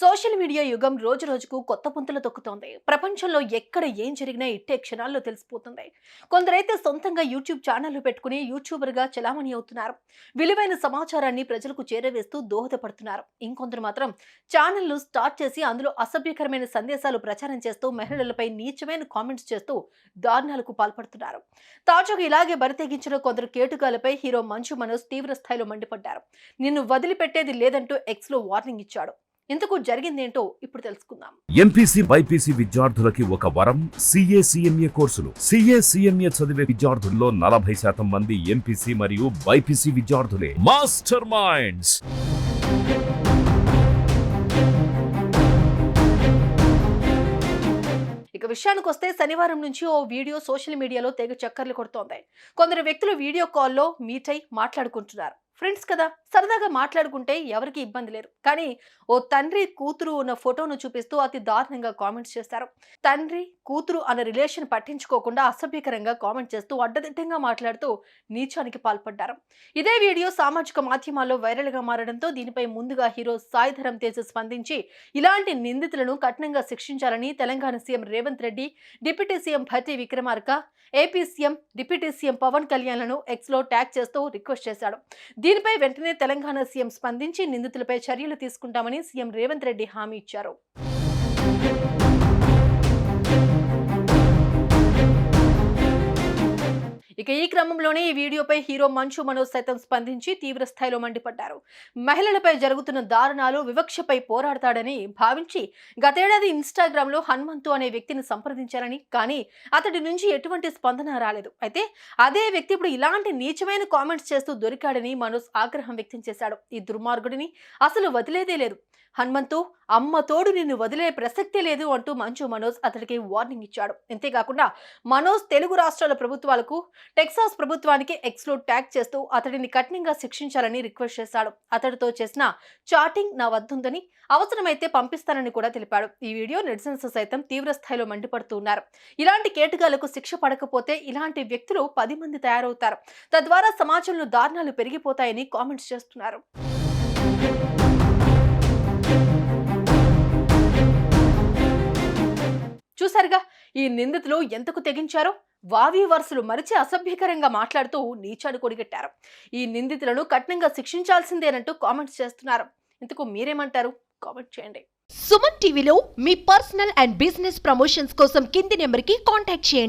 Social media యుగం రోజు రోజుకు కొత్త పుంతలు తొక్కుతోంది. ప్రపంచంలో ఎక్కడ ఏం జరిగినా ఇట్టే క్షణాల్లో తెలిసిపోతుంది. కొందరైతే సొంతంగా యూట్యూబ్ ఛానళ్లు పెట్టుకుని యూట్యూబర్గా చలామణి అవుతున్నారు. విలువైన సమాచారాన్ని ప్రజలకు చేరవేస్తూ దోహదపడుతున్నారు. ఇంకొందరు మాత్రం ఛానళ్లు స్టార్ట్ చేసి అందులో అసభ్యకరమైన సందేశాలు ప్రచారం చేస్తూ మహిళలపై నీచమైన కామెంట్స్ చేస్తూ దారుణాలకు పాల్పడుతున్నారు. తాజాగా ఇలాగే బరితెగించిన కొందరు కేటుగాలపై హీరో మంచు మనోజ్ తీవ్ర స్థాయిలో మండిపడ్డారు. నిన్ను వదిలిపెట్టేది లేదంటూ ఎక్స్ లో వార్నింగ్ ఇచ్చాడు. ఇంతకు జరిగిందేంటో ఇప్పుడు తెలుసుకుందాం. ఎంపీసీ బైపీసీ విద్యార్థులకి ఒక వరం CA CMA కోర్సులు. CA CMA చదివే విద్యార్థుల్లో 40% మంది ఎంపీసీ మరియు బైపీసీ విద్యార్థులే. Master minds. ఇక విషయానికి వస్తే శనివారం నుంచి ఓ వీడియో సోషల్ మీడియాలో తెగ చక్కర్లు కొడుతోంది. కొందరు వ్యక్తులు వీడియో కాల్లో మీట్ అయి మాట్లాడుకుంటున్నారు. ఫ్రెండ్స్ కదా, సరదాగా మాట్లాడుకుంటే ఎవరికి ఇబ్బంది లేదు. కానీ ఓ తండ్రి కూతురు ఉన్న ఫోటోను చూపిస్తూ అతి దారుణంగా కామెంట్స్ చేశారు. తండ్రి కూతురు అన్న రిలేషన్ పట్టించుకోకుండా అసభ్యకరంగా కామెంట్ చేస్తూ అడ్డదిడ్డంగా మాట్లాడుతూ నీచానికి పాల్పడ్డారు. ఇదే వీడియో సామాజిక మాధ్యమాల్లో వైరల్ గా మారడంతో దీనిపై ముందుగా హీరో సాయి ధరమ్ తేజ్ స్పందించి ఇలాంటి నిందితులను కఠినంగా శిక్షించాలని Telangana CM Revanth Reddy, deputy CM Bhatti Vikramarka, AP CM, deputy CM Pawan కళ్యాణ్లను ఎక్స్ లో ట్యాగ్ చేస్తూ రిక్వెస్ట్ చేశాడు. దీనిపై వెంటనే తెలంగాణ సీఎం స్పందించి నిందితులపై చర్యలు తీసుకుంటామని సీఎం రేవంత్ రెడ్డి హామీ ఇచ్చారు. ఇక ఈ క్రమంలోనే ఈ వీడియోపై హీరో మంచు మనోజ్ సైతం స్పందించి తీవ్ర స్థాయిలో మండిపడ్డారు. మహిళలపై జరుగుతున్న దారుణాలు, వివక్షపై పోరాడతాడని భావించి గతేడాది ఇన్స్టాగ్రామ్ లో హనుమంతు అనే వ్యక్తిని సంప్రదించారని, కానీ అతడి నుంచి ఎటువంటి స్పందన రాలేదు. అయితే అదే వ్యక్తి ఇప్పుడు ఇలాంటి నీచమైన కామెంట్స్ చేస్తూ దొరికాడని మనోజ్ ఆగ్రహం వ్యక్తం చేశాడు. ఈ దుర్మార్గుడిని అసలు వదిలేదే లేదు. హనుమంతు, అమ్మ తోడు నిన్ను వదిలే ప్రసక్తే లేదు అంటూ మంచు మనోజ్ అతడికి వార్నింగ్ ఇచ్చాడు. అంతేకాకుండా మనోజ్ తెలుగు రాష్ట్రాల ప్రభుత్వాలకు, టెక్సాస్ ప్రభుత్వానికి ఎక్స్ లో ట్యాగ్ చేస్తూ అతడిని కఠినంగా శిక్షించాలని రిక్వెస్ట్ చేశాడు. అతడితో చేసిన చాటింగ్ నా వద్దుందని, అవసరమైతే పంపిస్తానని కూడా తెలిపాడు. ఈ వీడియో నెటిజన్స్ సైతం తీవ్ర స్థాయిలో మండిపడుతున్నారు. ఇలాంటి కేటుగాలకు శిక్ష పడకపోతే ఇలాంటి వ్యక్తులు 10 మంది తయారవుతారు. తద్వారా సమాజంలో దారుణాలు పెరిగిపోతాయని కామెంట్స్ చేస్తున్నారు. చూసారుగా ఈ నిందితులు ఎంతకు తెగించారో. వావి వరుసలు మరిచి అసభ్యకరంగా మాట్లాడుతూ నీచాడు కొడిగట్టారు. ఈ నిందితులను కఠినంగా శిక్షించాల్సిందేనంటూ కామెంట్స్ చేస్తున్నారు. ఇంతకు మీరేమంటారు? కామెంట్ చేయండి. సుమన్ టీవీలో మీ పర్సనల్ అండ్ బిజినెస్ ప్రమోషన్స్ కోసం కింది నెంబర్కి కాంటాక్ట్ చేయండి.